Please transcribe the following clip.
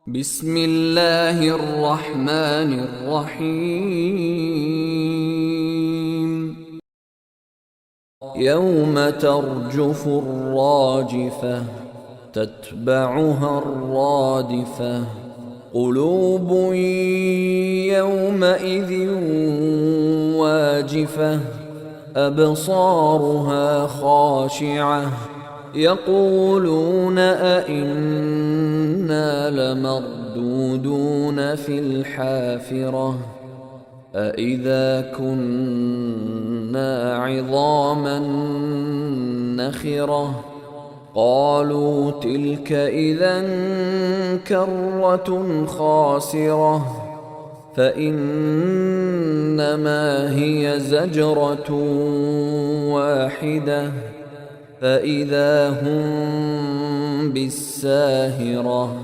بسم الله الرحمن الرحيم يوم ترجف الراجفة تتبعها الرادفة قلوب يومئذ واجفة أبصارها خاشعة يقولون أئنا لمردودون في الحافرة أئذا كنا عظاما نخرة قالوا تلك إذا كرة خاسرة فإنما هي زجرة واحدة فإذا هم بالساهرة